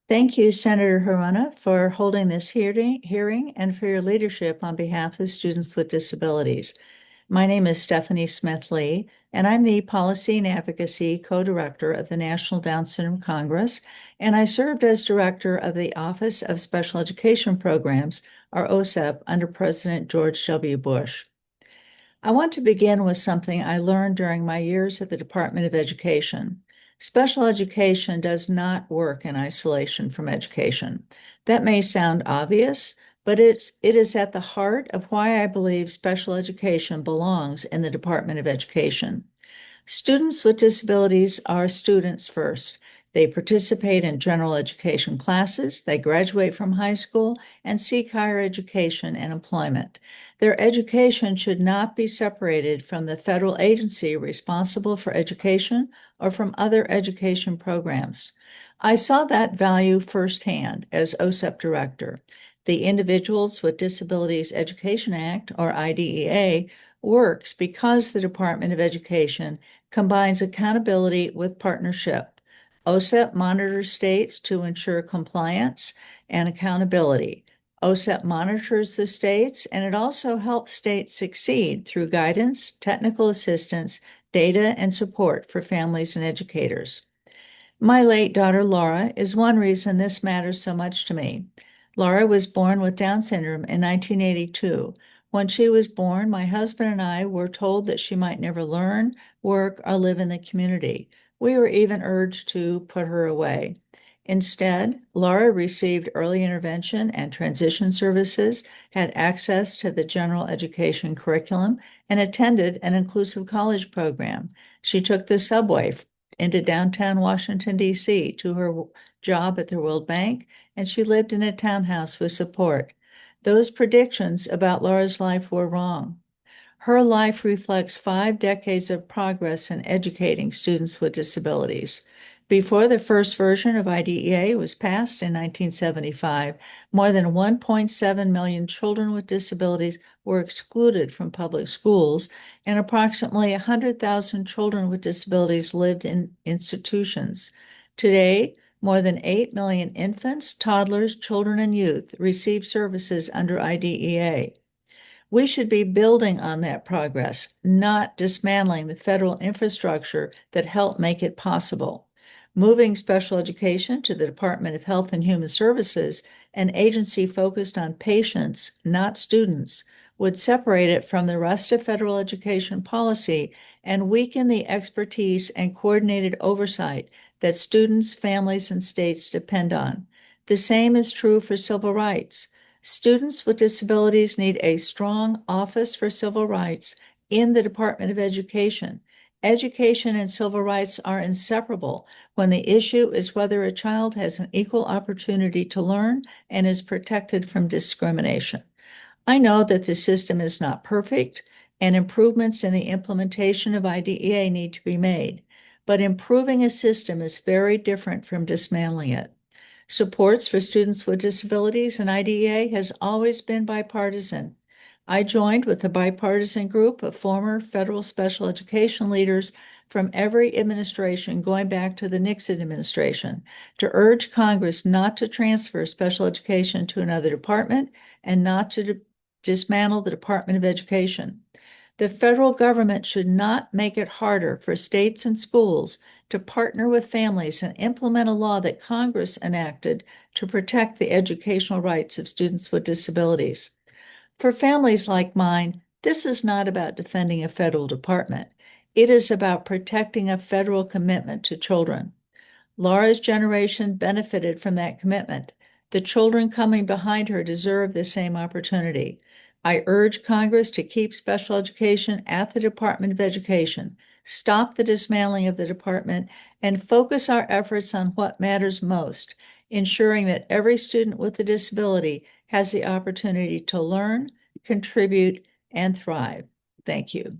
Thank you, Senator Haruna, for holding this hearing and for your leadership on behalf of students with disabilities. My name is Stephanie Smith-Lee, and I'm the Policy and Advocacy Co-Director of the National Down Syndrome Congress, and I served as Director of the Office of Special Education Programs, or OSEP, under President George W. Bush. I want to begin with something I learned during my years at the Department of Education. Special education does not work in isolation from education. That may sound obvious, but it is at the heart of why I believe special education belongs in the Department of Education. Students with disabilities are students first. They participate in general education classes, they graduate from high school, and seek higher education and employment. Their education should not be separated from the federal agency responsible for education or from other education programs. I saw that value firsthand as OSEP director. The Individuals with Disabilities Education Act, or IDEA, works because the Department of Education combines accountability with partnership. OSEP monitors states to ensure compliance and accountability. OSEP monitors the states, and it also helps states succeed through guidance, technical assistance, data, and support for families and educators. My late daughter Laura is one reason this matters so much to me. Laura was born with Down syndrome in 1982. When she was born, my husband and I were told that she might never learn, work, or live in the community. We were even urged to put her away. Instead, Laura received early intervention and transition services, had access to the general education curriculum, and attended an inclusive college program. She took the subway into downtown Washington, D.C. to her job at the World Bank, and she lived in a townhouse with support. Those predictions about Laura's life were wrong. Her life reflects 5 decades of progress in educating students with disabilities. Before the first version of IDEA was passed in 1975, more than 1.7 million children with disabilities were excluded from public schools, and approximately 100,000 children with disabilities lived in institutions. Today, more than 8 million infants, toddlers, children, and youth receive services under IDEA. We should be building on that progress, not dismantling the federal infrastructure that helped make it possible. Moving special education to the Department of Health and Human Services, an agency focused on patients, not students, would separate it from the rest of federal education policy and weaken the expertise and coordinated oversight that students, families, and states depend on. The same is true for civil rights. Students with disabilities need a strong Office for Civil Rights in the Department of Education. Education and civil rights are inseparable when the issue is whether a child has an equal opportunity to learn and is protected from discrimination. I know that the system is not perfect, and improvements in the implementation of IDEA need to be made, but improving a system is very different from dismantling it. Supports for students with disabilities and IDEA has always been bipartisan. I joined with a bipartisan group of former federal special education leaders from every administration going back to the Nixon administration to urge Congress not to transfer special education to another department and not to dismantle the Department of Education. The federal government should not make it harder for states and schools to partner with families and implement a law that Congress enacted to protect the educational rights of students with disabilities. For families like mine, this is not about defending a federal department. It is about protecting a federal commitment to children. Laura's generation benefited from that commitment. The children coming behind her deserve the same opportunity. I urge Congress to keep special education at the Department of Education, stop the dismantling of the department, and focus our efforts on what matters most, ensuring that every student with a disability has the opportunity to learn, contribute, and thrive. Thank you.